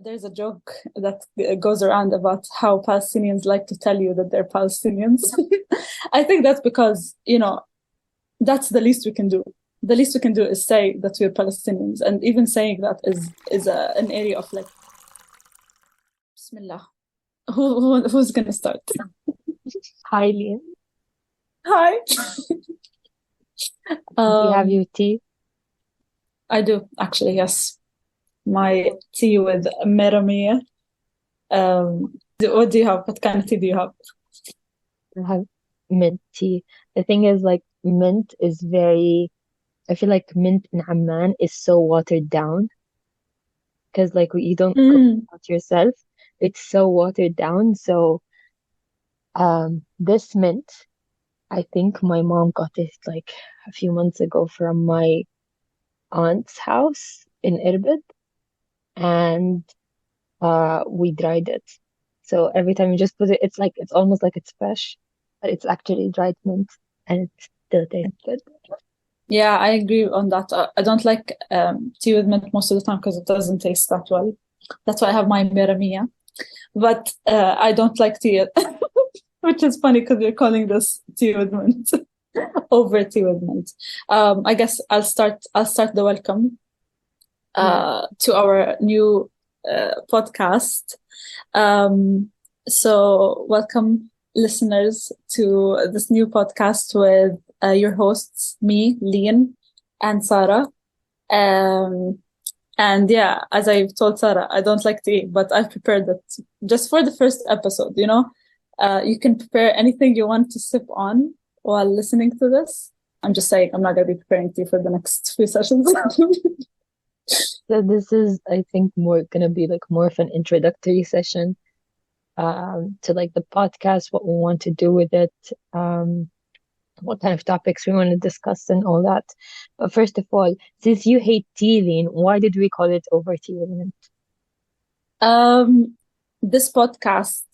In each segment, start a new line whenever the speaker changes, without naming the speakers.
There's a joke that goes around about how Palestinians like to tell you that they're Palestinians. I think that's because, that's the least we can do. The least we can do is say that we're Palestinians. And even saying that is an area of like, Bismillah. Who's going to start?
Hi, Leen.
Hi.
Do you have your tea?
I do, actually, yes. My tea with meramia. What do you have? What kind of tea do you have?
I have mint tea. The thing is, like, mint is very, I feel like mint in Amman is so watered down because, like, you don't cook
Mm.
it yourself. It's so watered down. So, this mint, I think my mom got it like a few months ago from my aunt's house in Irbid, and we dried it. So every time you just put it, it's almost like it's fresh, but it's actually dried mint and it still tastes good.
Yeah, I agree on that. I don't like tea with mint most of the time because it doesn't taste that well. That's why I have my meramia. But I don't like tea, which is funny because we're calling this tea with mint over tea with mint. I guess I'll start the welcome to our new podcast. So welcome listeners to this new podcast with your hosts, me, Leen, and Sara. And yeah, as I've told Sarah, I don't like tea, but I've prepared it just for the first episode, You can prepare anything you want to sip on while listening to this. I'm just saying, I'm not going to be preparing tea for the next few sessions.
So this is, I think, gonna be like more of an introductory session to like the podcast, what we want to do with it, what kind of topics we want to discuss and all that. But first of all, since you hate tea, Leen, why did we call it Over Tea with Mint?
This podcast,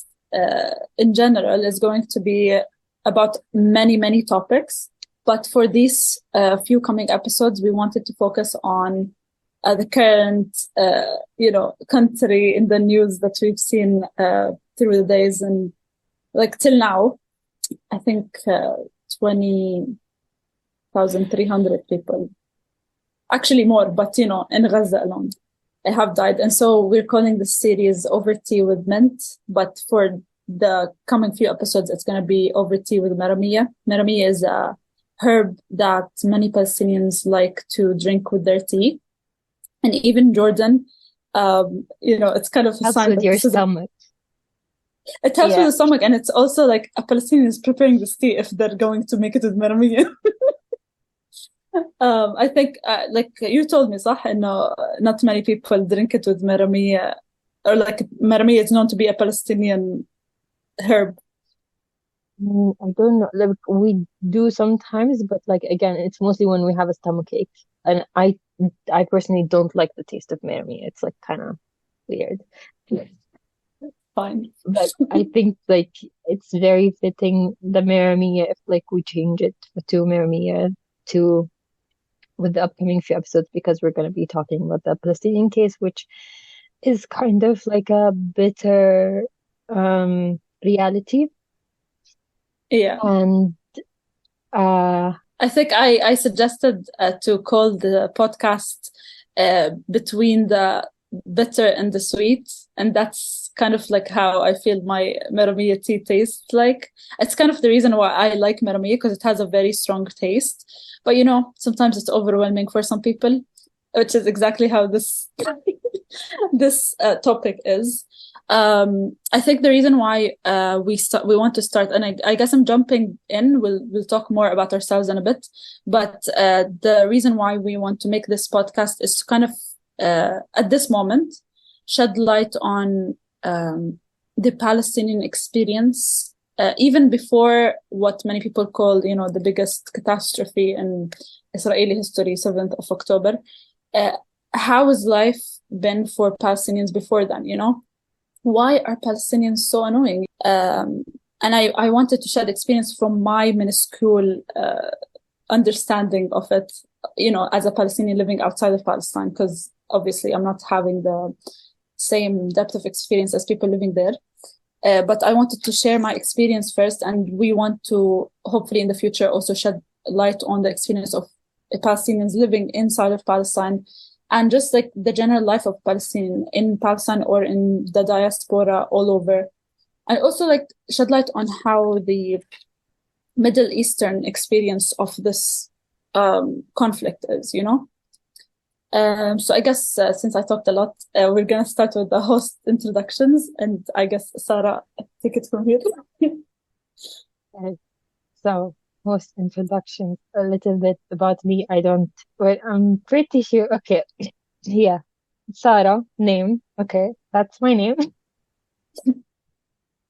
in general, is going to be about many, many topics. But for these few coming episodes, we wanted to focus on the current, country in the news that we've seen through the days, and like till now, I think 20,300 people, actually more, but in Gaza alone, have died. And so we're calling this series Over Tea with Mint, but for the coming few episodes, it's going to be Over Tea with Maramiya. Maramiya is a herb that many Palestinians like to drink with their tea. And even Jordan, it's kind of a
Helps
sign
with
that
your
this is
stomach.
it helps with
Yeah.
the stomach, and it's also like a Palestinian is preparing this tea if they're going to make it with maramiya. I think, like you told me, صح, not many people drink it with maramiya, or like maramiya is known to be a Palestinian herb.
I don't know. Like we do sometimes, but like again, it's mostly when we have a stomachache. And I personally don't like the taste of Mary. It's like kind of weird.
Fine.
But I think like it's very fitting the Maramia if like we change it to Maramia to with the upcoming few episodes because we're gonna be talking about the Palestinian case, which is kind of like a bitter reality.
Yeah.
And
I think I suggested to call the podcast between the bitter and the sweet, and that's kind of like how I feel my maramiya tea tastes like. It's kind of the reason why I like maramiya, because it has a very strong taste. But sometimes it's overwhelming for some people, which is exactly how this this topic is. I think the reason why we want to start, and I guess I'm jumping in. We'll talk more about ourselves in a bit, but the reason why we want to make this podcast is to kind of at this moment shed light on the Palestinian experience, even before what many people call the biggest catastrophe in Israeli history, 7th of October. How has life been for Palestinians before then? Why are Palestinians so annoying? And I wanted to share the experience from my minuscule understanding of it, as a Palestinian living outside of Palestine, because obviously I'm not having the same depth of experience as people living there. But I wanted to share my experience first, and we want to hopefully in the future also shed light on the experience of Palestinians living inside of Palestine, and just like the general life of Palestinian in Palestine or in the diaspora all over, and also like shed light on how the Middle Eastern experience of this conflict is, you know. So I guess since I talked a lot, we're gonna start with the host introductions, and I guess Sarah, take it from here.
Okay. So, host introductions, a little bit about me. I'm pretty sure. Okay. Yeah. Sarah, name. Okay. That's my name.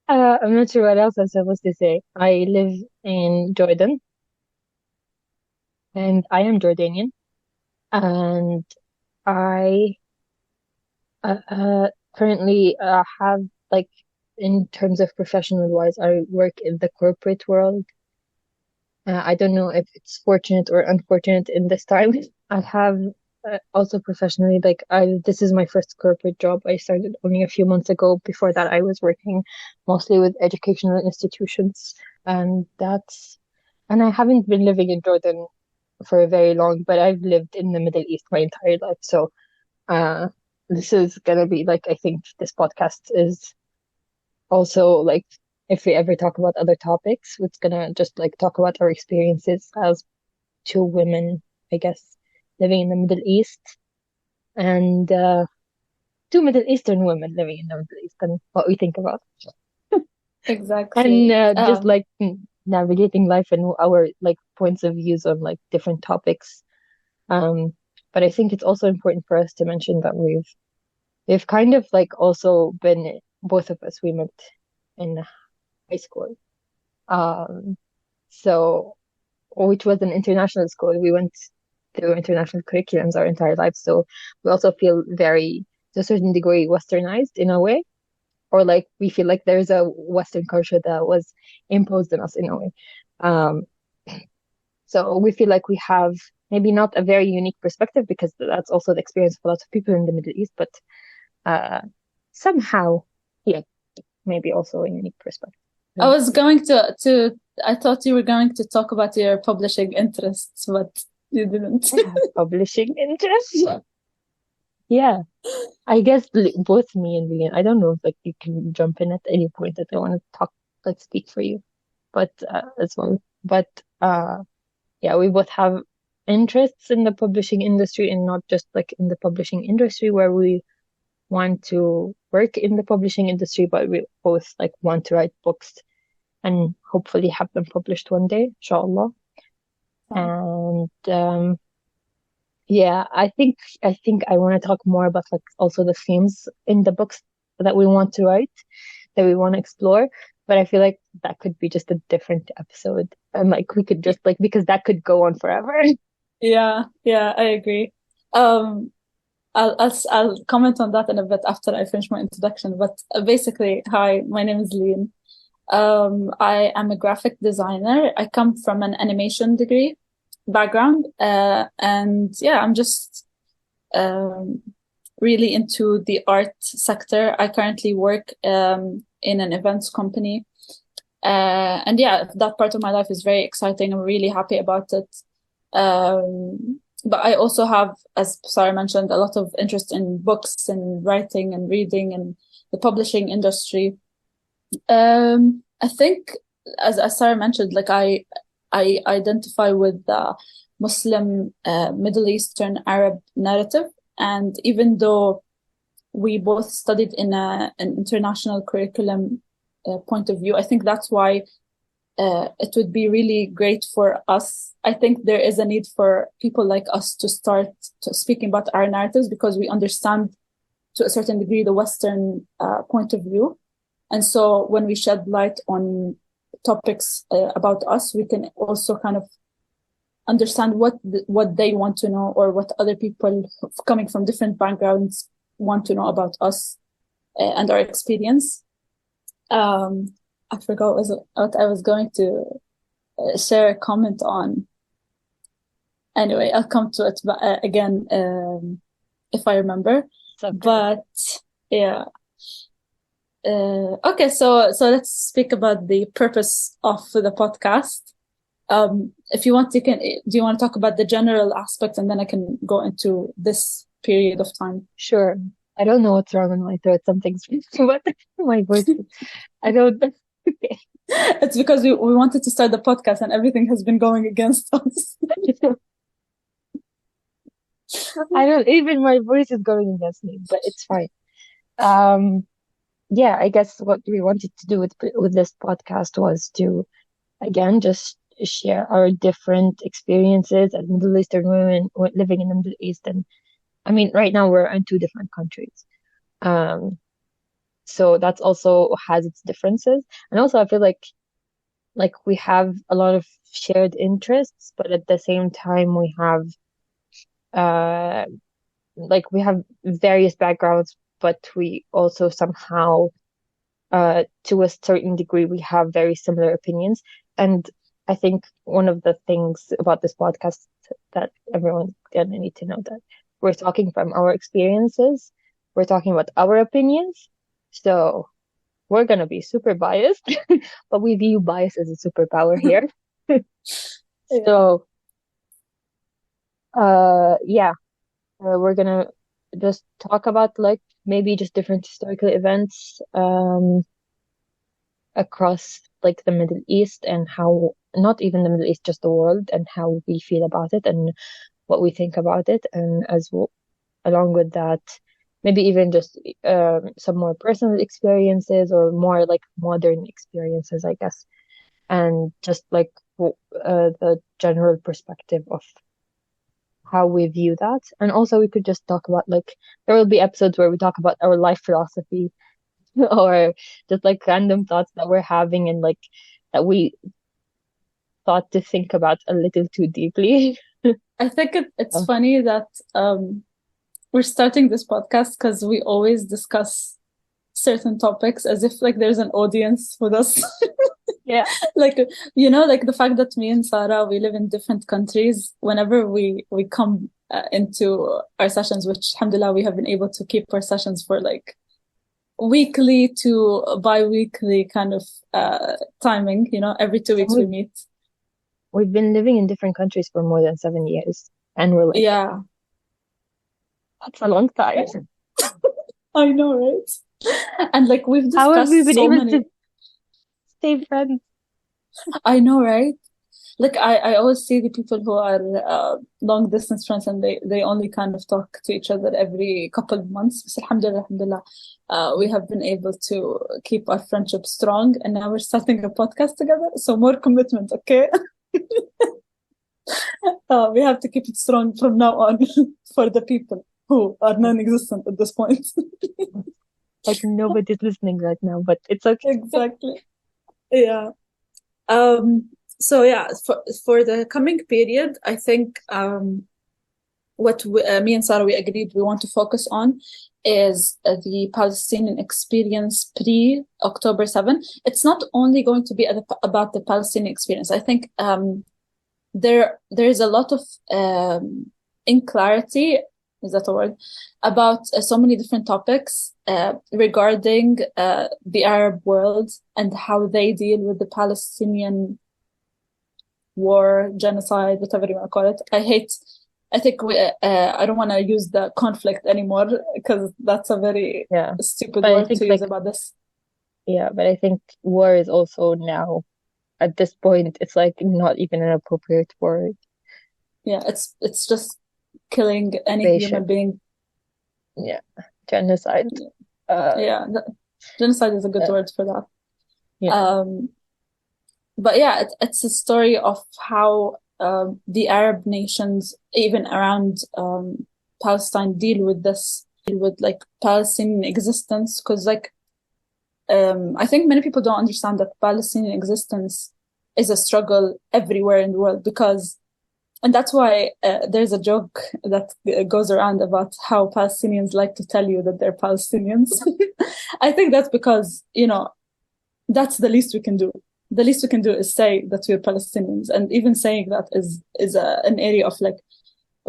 I'm not sure what else I'm supposed to say. I live in Jordan and I am Jordanian. And I currently have, like, in terms of professional wise, I work in the corporate world. I don't know if it's fortunate or unfortunate in this time. I have also professionally, like, this is my first corporate job. I started only a few months ago. Before that, I was working mostly with educational institutions, and and I haven't been living in Jordan for very long, but I've lived in the Middle East my entire life. So, uh, this is gonna be like, I think this podcast is also like, if we ever talk about other topics, it's gonna just like talk about our experiences as two women, I guess, living in the Middle East, and two Middle Eastern women living in the Middle East, and what we think about.
Exactly.
And just like navigating life and our like points of views on like different topics. But I think it's also important for us to mention that we've kind of like also been, both of us, we met in high school. Um, so which was an international school. We went through international curriculums our entire lives. So we also feel very, to a certain degree, westernized in a way, or like we feel like there's a Western culture that was imposed on us in a way. Um, so we feel like we have maybe not a very unique perspective, because that's also the experience of a lot of people in the Middle East, but somehow, yeah, maybe also a unique perspective.
I was going to I thought you were going to talk about your publishing interests, but you didn't.
Publishing interests. Yeah, I guess both me and Leon. I don't know if like you can jump in at any point that I want to talk, like speak for you, but as well. But yeah, we both have interests in the publishing industry, and not just like in the publishing industry where we want to work in the publishing industry, but we both like want to write books and hopefully have them published one day, inshallah. And yeah, I think I want to talk more about like also the themes in the books that we want to write, that we want to explore. But I feel like that could be just a different episode. And like we could just like, because that could go on forever.
Yeah, I agree. Um, I'll comment on that in a bit after I finish my introduction. But basically, hi, my name is Leen. I am a graphic designer. I come from an animation degree background, and yeah, I'm just really into the art sector. I currently work in an events company, and yeah, that part of my life is very exciting. I'm really happy about it. But I also have, as Sarah mentioned, a lot of interest in books and writing and reading and the publishing industry. I think, as Sarah mentioned, like I identify with the Muslim, Middle Eastern Arab narrative, and even though we both studied in an international curriculum point of view, I think that's why it would be really great for us. I think there is a need for people like us to start speaking about our narratives, because we understand to a certain degree the Western point of view. And so when we shed light on topics about us, we can also kind of understand what they want to know, or what other people coming from different backgrounds want to know about us and our experience. I forgot what I was going to share a comment on. Anyway, I'll come to it again if I remember.
Okay.
But Yeah. Okay, so let's speak about the purpose of the podcast. If you want, you can. Do you want to talk about the general aspects, and then I can go into this period of time?
Sure. I don't know what's wrong with my throat. Something's but my voice. I don't. Okay.
It's because we wanted to start the podcast, and everything has been going against us.
I don't even my voice is going against me, but it's fine. Um, yeah, I guess what we wanted to do with this podcast was to again just share our different experiences as Middle Eastern women living in the Middle East. And I mean, right now we're in two different countries. So that's also has its differences. And also I feel like we have a lot of shared interests, but at the same time we have uh like we have various backgrounds, but we also somehow to a certain degree we have very similar opinions. And I think one of the things about this podcast that everyone's gonna need to know that we're talking from our experiences, we're talking about our opinions. So we're gonna be super biased, but we view bias as a superpower here.
Yeah.
So, yeah, we're gonna just talk about like maybe just different historical events, across like the Middle East and how, not even the Middle East, just the world and how we feel about it and what we think about it. And along with that, maybe even just some more personal experiences or more like modern experiences, I guess. And just like the general perspective of how we view that. And also we could just talk about like there will be episodes where we talk about our life philosophy or just like random thoughts that we're having and like that we thought to think about a little too deeply.
I think it's
So,
funny that we're starting this podcast because we always discuss certain topics as if like there's an audience with us.
yeah.
Like, like the fact that me and Sarah, we live in different countries. Whenever we come into our sessions, which alhamdulillah we have been able to keep our sessions for like weekly to bi-weekly kind of timing, every 2 weeks we meet.
We've been living in different countries for more than 7 years, and we're like,
Yeah,
that's a long time.
I know, right? And like we've
How have we
discussed
been
so
able
many.
to stay friends?
I know, right? Like I always see the people who are long distance friends and they only kind of talk to each other every couple of months. But alhamdulillah, we have been able to keep our friendship strong, and now we're starting a podcast together. So more commitment, okay? We have to keep it strong from now on for the people who are non-existent at this point.
Like nobody's listening right now, but it's okay.
Exactly. Yeah. So yeah, for the coming period, I think what me and Sarah we agreed we want to focus on is the Palestinian experience pre-October 7. It's not only going to be about the Palestinian experience. I think there is a lot of inclarity, is that a word, about so many different topics regarding the Arab world and how they deal with the Palestinian war, genocide, whatever you want to call it. I think I don't want to use the conflict anymore because that's a very stupid word to use about this.
Yeah, but I think war is also now, at this point, it's like not even an appropriate word.
Yeah, it's just killing any human being.
Yeah, genocide.
Yeah, genocide is a good word for that.
Yeah.
But yeah, it's a story of how the Arab nations, even around Palestine, deal with like Palestinian existence. Because like I think many people don't understand that Palestinian existence is a struggle everywhere in the world and that's why there's a joke that goes around about how Palestinians like to tell you that they're Palestinians. I think that's because, that's the least we can do. The least we can do is say that we're Palestinians. And even saying that is an area of like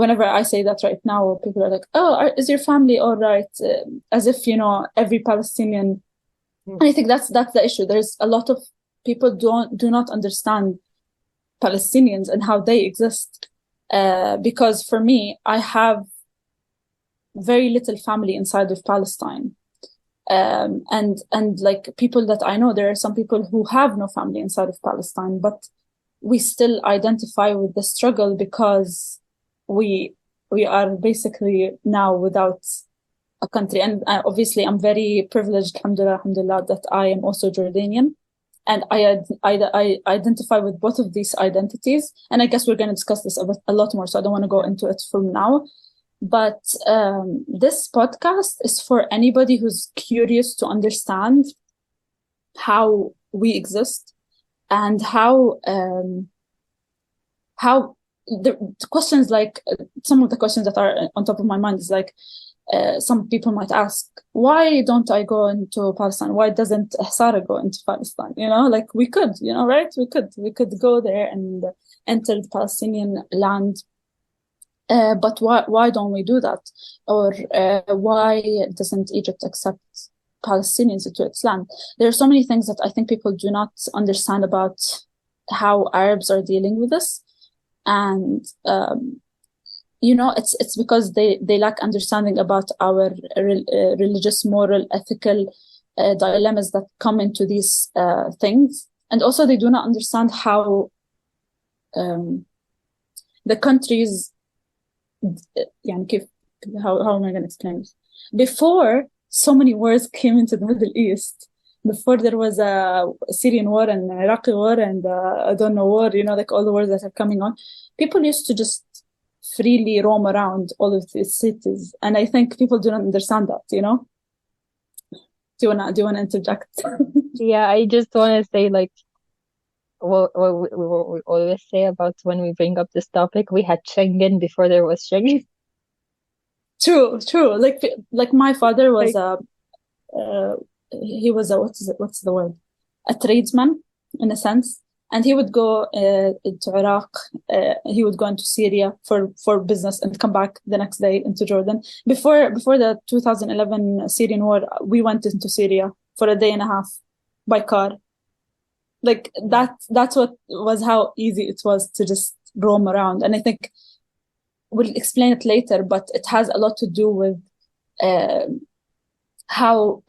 whenever I say that right now, people are like, "Oh, is your family all right?" As if, every Palestinian. And I think that's the issue. There's a lot of people do not understand Palestinians and how they exist. Because for me, I have very little family inside of Palestine. And like people that I know, there are some people who have no family inside of Palestine, but we still identify with the struggle because we we are basically now without a country. And obviously, I'm very privileged, alhamdulillah, that I am also Jordanian, and I identify with both of these identities. And I guess we're going to discuss this a lot more, so I don't want to go into it from now. But this podcast is for anybody who's curious to understand how we exist and how the questions, like some of the questions that are on top of my mind is like, some people might ask, why don't I go into Palestine? Why doesn't Sara go into Palestine? Like we could, right? We could go there and enter the Palestinian land. But why don't we do that? Or why doesn't Egypt accept Palestinians into its land? There are so many things that I think people do not understand about how Arabs are dealing with this. And it's because they lack understanding about our religious, moral, ethical dilemmas that come into these things. And also they do not understand how the countries, how am I going to explain this? Before so many wars came into the Middle East, before there was a Syrian war and Iraqi war and I don't know war, like all the wars that are coming on, people used to just freely roam around all of these cities. And I think people do not understand that, Do you wanna interject?
Yeah, I just want to say like what we always say about when we bring up this topic, we had Schengen before there was Schengen.
True. Like my father was
Like,
he was what's the word? A tradesman in a sense. And he would go into Iraq. He would go into Syria for business and come back the next day into Jordan. Before the 2011 Syrian war, we went into Syria for a day and a half by car. Like that's what was how easy it was to just roam around. And I think we'll explain it later, but it has a lot to do with how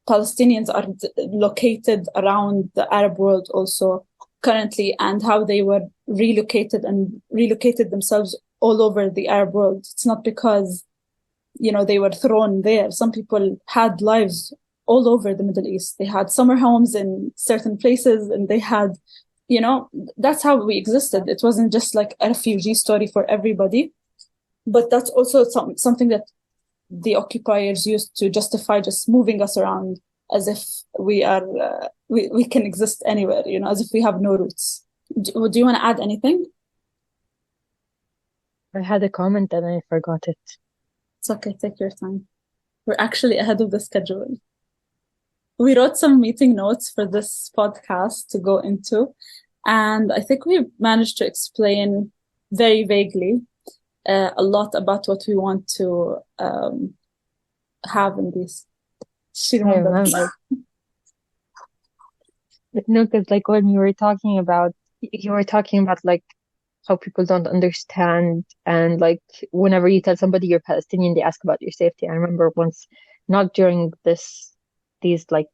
Palestinians are located around the Arab world also currently, and how they were relocated themselves all over the Arab world. It's not because, they were thrown there. Some people had lives all over the Middle East. They had summer homes in certain places, and they had, that's how we existed. It wasn't just like a refugee story for everybody, but that's also something that the occupiers used to justify just moving us around, as if we are we can exist anywhere, as if we have no roots. Do you want to add anything?
I had a comment and I forgot it.
It's okay, take your time. We're actually ahead of the schedule. We wrote some meeting notes for this podcast to go into, and I think we managed to explain very vaguely a lot about what we want to have in this. She
I
remembers.
remember. No, because like when you were talking about like how people don't understand, and like whenever you tell somebody you're Palestinian, they ask about your safety. I remember once, not during these like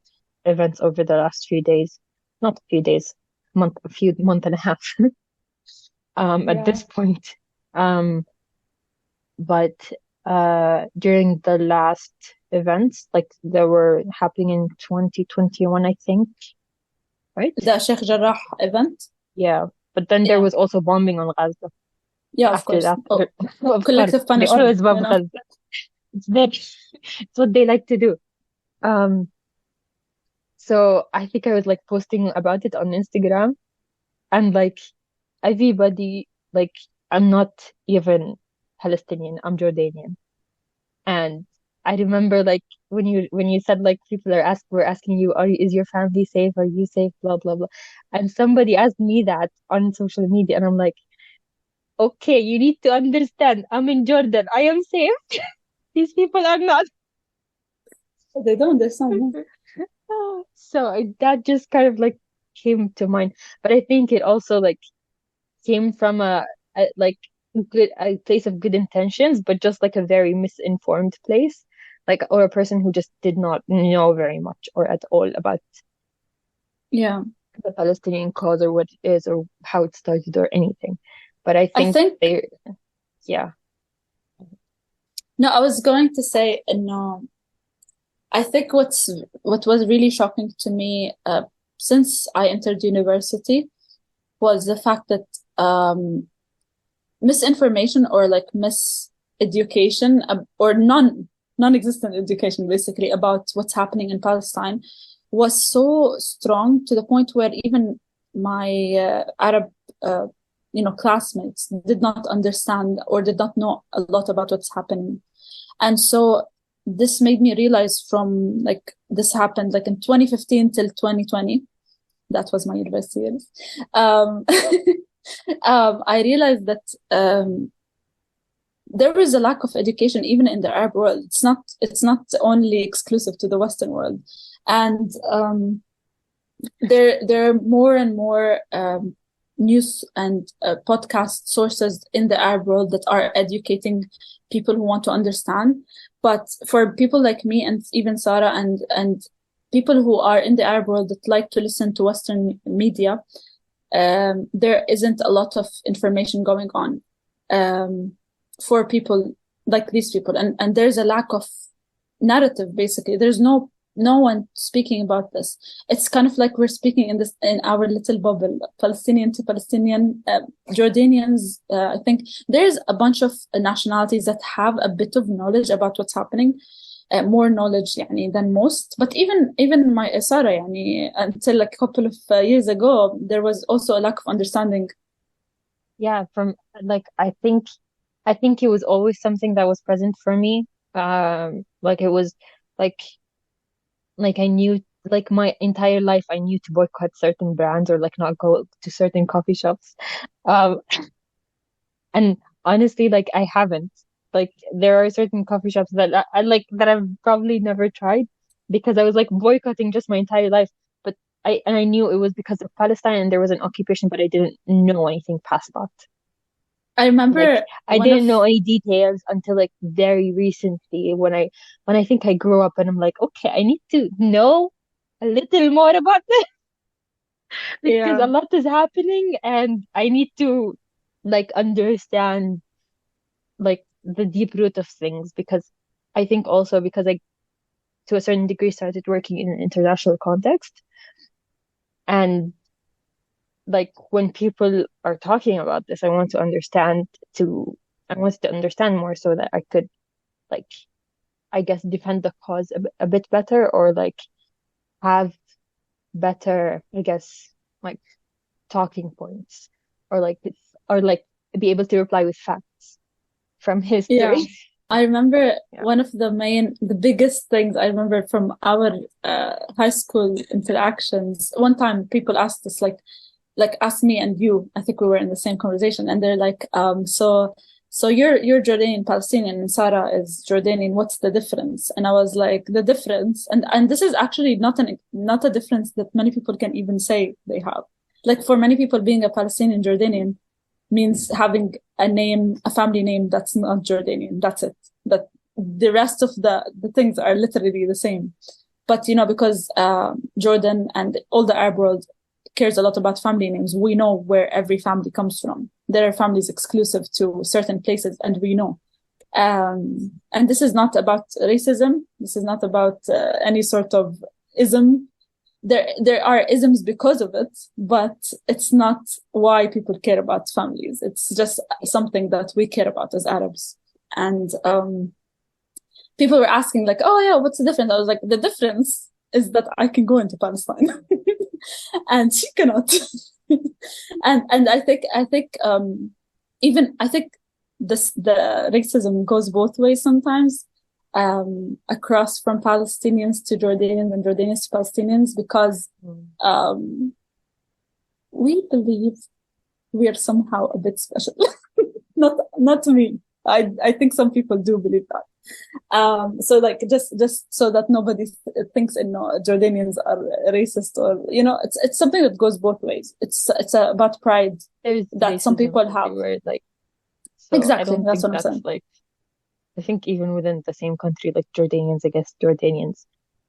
events over the last few days, not a few days, month and a half. At this point, but during the last events, like they were happening in 2021, I think, right?
The Sheikh Jarrah event.
Yeah, but then there was also bombing on Gaza.
Yeah, of
After
course.
that, of
Collective
course, they
punishment,
always bomb Gaza. It's what they like to do. So I think I was like posting about it on Instagram, and like everybody, like I'm not even Palestinian, I'm Jordanian. And I remember like when you said like people were asking you, is your family safe? Are you safe? Blah blah blah. And somebody asked me that on social media, and I'm like, okay, you need to understand, I'm in Jordan. I am safe. These people are not.
They don't understand.
So that just kind of like came to mind. But I think it also like came from a like a place of good intentions, but just like a very misinformed place, like or a person who just did not know very much or at all about
Yeah.
the Palestinian cause or what it is or how it started or anything. But I
I
think
think,
they, yeah,
no, I was going to say, no, I think what was really shocking to me since I entered university was the fact that misinformation or like miseducation or non-existent education basically about what's happening in Palestine was so strong to the point where even my Arab classmates did not understand or did not know a lot about what's happening. And so this made me realize from like this happened like in 2015 till 2020. That was my university years. Um, I realized that there is a lack of education even in the Arab world. It's not only exclusive to the Western world, and there are more and more news and podcast sources in the Arab world that are educating people who want to understand. But for people like me and even Sara and people who are in the Arab world that like to listen to Western media, there isn't a lot of information going on for people like these people, and there's a lack of narrative. Basically, there's no one speaking about this. It's kind of like we're speaking in our little bubble, Palestinian to Palestinian, Jordanians. I think there's a bunch of nationalities that have a bit of knowledge about what's happening, more knowledge يعني, than most. But even my Sara, يعني, until like a couple of years ago, there was also a lack of understanding.
yeah, from like I think it was always something that was present for me. Like it was like I knew like my entire life I knew to boycott certain brands or like not go to certain coffee shops. Um, and honestly, like I haven't. Like there are certain coffee shops that I like that I've probably never tried because I was like boycotting just my entire life. But I knew it was because of Palestine and there was an occupation, but I didn't know anything past that.
I
Like
remember
I
one of
didn't know any details until like very recently when I think I grew up and I'm like, okay, I need to know a little more about this because
yeah
a lot is happening and I need to like understand like the deep root of things because I think also because I to a certain degree started working in an international context and like when people are talking about this, I want to understand more so that I could like I guess defend the cause a bit better or like have better, I guess, like talking points or like be able to reply with facts from
yeah
history.
I remember
Yeah.
one of the biggest things I remember from our high school interactions. One time people asked us like asked me and you, I think we were in the same conversation, and they're like, so you're Jordanian Palestinian and Sarah is Jordanian. What's the difference? And I was like, the difference, and this is actually not a difference that many people can even say they have. Like for many people, being a Palestinian Jordanian means having a family name that's not Jordanian. That's it. But the rest of the things are literally the same. But because Jordan and all the Arab world cares a lot about family names, we know where every family comes from. There are families exclusive to certain places, and we know. And this is not about racism. This is not about any sort of ism. There are isms because of it, but it's not why people care about families. It's just something that we care about as Arabs. And people were asking like, "Oh yeah, what's the difference?" I was like, "The difference is that I can go into Palestine, and she cannot." And I think the racism goes both ways sometimes, across from Palestinians to Jordanians and Jordanians to Palestinians, because we believe we are somehow a bit special. not me. I think some people do believe that. So like just so that nobody thinks Jordanians are racist, or it's something that goes both ways. It's about pride
There's
that some
racism
people have.
everywhere, like, so I
Exactly,
don't
that's
think
what I'm
that's
saying.
like, I think even within the same country, like Jordanians against Jordanians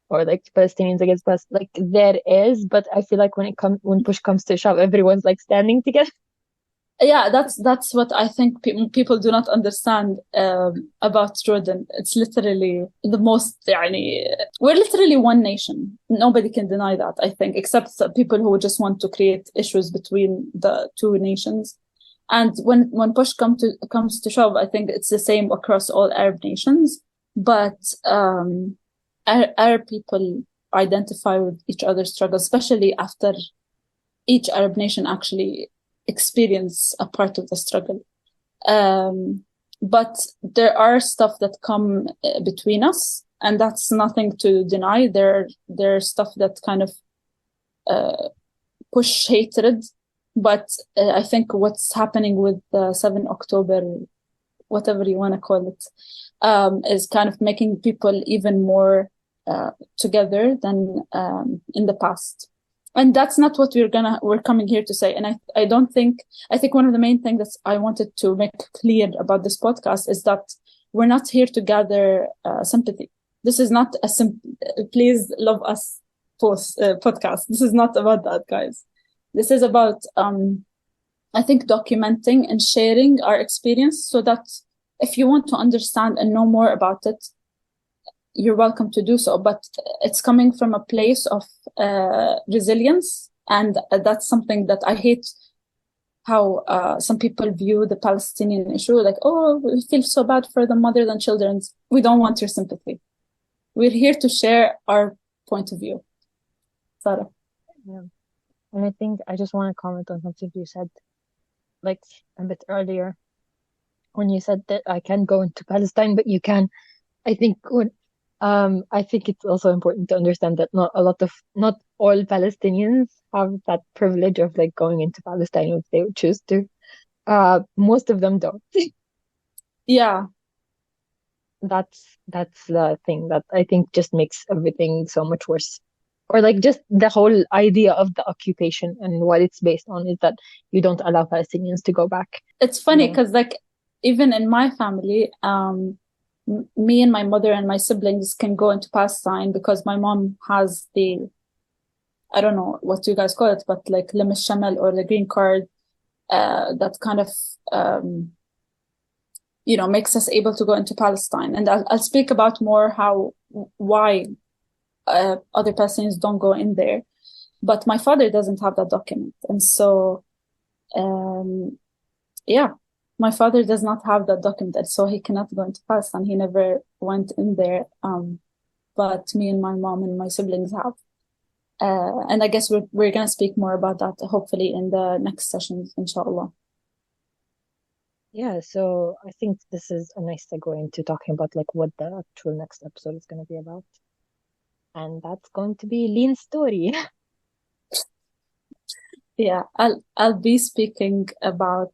or like Palestinians against Palestinians, like there is, but I feel like when push comes to shove, everyone's like standing together.
Yeah, that's what I think people do not understand about Jordan. It's literally the most, we're literally one nation. Nobody can deny that, I think, except people who just want to create issues between the two nations. And when push comes to shove, I think it's the same across all Arab nations. But Arab people identify with each other's struggles, especially after each Arab nation actually experience a part of the struggle. But there are stuff that come between us, and that's nothing to deny. There's stuff that kind of push hatred, but I think what's happening with the 7 October, whatever you want to call it, is kind of making people even more together than in the past. And that's not what we're coming here to say. And I think one of the main things that I wanted to make clear about this podcast is that we're not here to gather sympathy. This is not please love us podcast. This is not about that, guys. This is about, I think, documenting and sharing our experience so that if you want to understand and know more about it, you're welcome to do so. But it's coming from a place of resilience. And that's something that I hate, how some people view the Palestinian issue. Like, oh, we feel so bad for the mothers and children. We don't want your sympathy. We're here to share our point of view. Sara.
Yeah. And I think I just want to comment on something you said, like a bit earlier, when you said that I can't go into Palestine, but you can. I think I think it's also important to understand that not all Palestinians have that privilege of like going into Palestine if they would choose to. Most of them don't.
Yeah.
That's the thing that I think just makes everything so much worse. Or like just the whole idea of the occupation and what it's based on is that you don't allow Palestinians to go back.
It's funny because like even in my family, me and my mother and my siblings can go into Palestine because my mom has I don't know what you guys call it, but like Lim al-Shamal or the green card, that kind of, makes us able to go into Palestine. And I'll speak about more why other Palestinians don't go in there. But my father doesn't have that document. And so, my father does not have that document, so he cannot go into Palestine. He never went in there. But me and my mom and my siblings have. And I guess we're gonna speak more about that hopefully in the next sessions, inshallah.
Yeah, so I think this is a nice segue into talking about like what the actual next episode is gonna be about. And that's going to be Leen's story.
Yeah, I'll be speaking about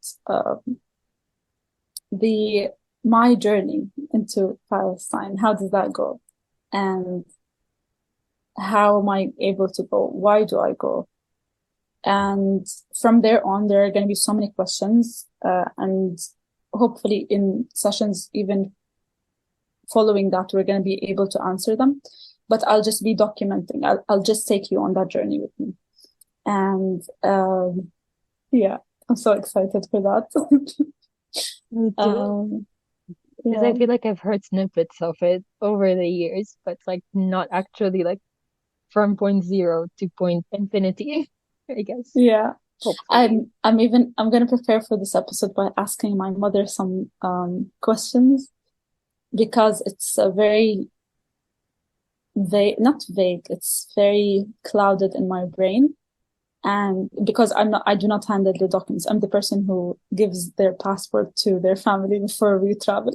my journey into Palestine. How did that go? And how am I able to go? Why do I go? And from there on, there are going to be so many questions, and hopefully in sessions, even following that, we're going to be able to answer them. But I'll just be documenting. I'll just take you on that journey with me. And yeah, I'm so excited for that.
Me too. Because I feel like I've heard snippets of it over the years, but like not actually like from point zero to point infinity, I guess.
Yeah.
Hopefully.
I'm gonna prepare for this episode by asking my mother some questions, because it's a very not vague, it's very clouded in my brain. And because I do not handle the documents, I'm the person who gives their passport to their family before we travel.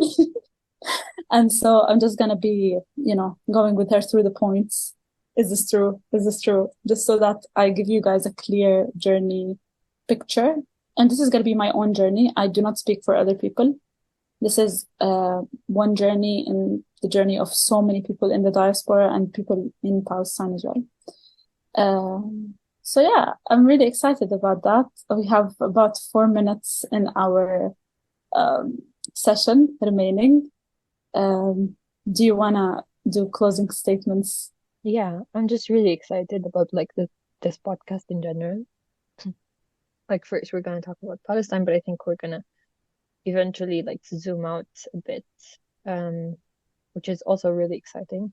And so I'm just gonna be, going with her through the points. Is this true? Is this true? Just so that I give you guys a clear journey picture. and this is going to be my own journey. I do not speak for other people. This is one journey in the journey of so many people in the diaspora and people in Palestine as well. So yeah, I'm really excited about that. We have about 4 minutes in our session remaining. Do you wanna do closing statements?
Yeah, I'm just really excited about like this podcast in general. Like first we're gonna talk about Palestine, but I think we're gonna eventually like zoom out a bit, which is also really exciting.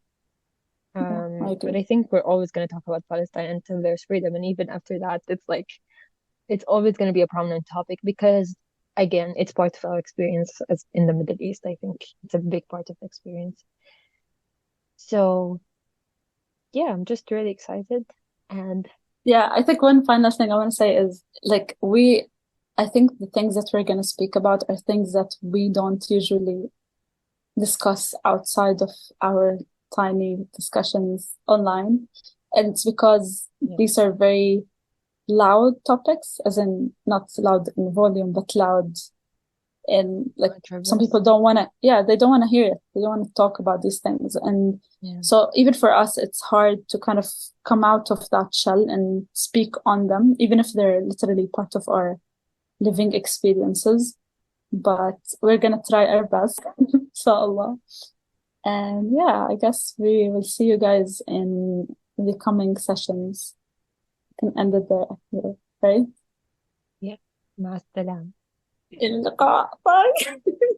Yeah, I
But
agree.
I think we're always gonna talk about Palestine until there's freedom, and even after that, it's like it's always gonna be a prominent topic because again, it's part of our experience as in the Middle East. I think it's a big part of the experience. So yeah, I'm just really excited. And
Yeah, I think one final thing I want to say is like I think the things that we're going to speak about are things that we don't usually discuss outside of our tiny discussions online. And it's because
yeah,
these are very loud topics, as in not loud in volume, but loud in like some
controversy.
people don't want to, yeah, they don't want to hear it. They don't want to talk about these things. And
Yeah,
so even for us, it's hard to kind of come out of that shell and speak on them, even if they're literally part of our living experiences. But we're gonna try our best, inshallah. And yeah, I guess we will see you guys in the coming sessions. Can end it there, right?
yeah. مع السلامة.
إلى اللقاء. Bye.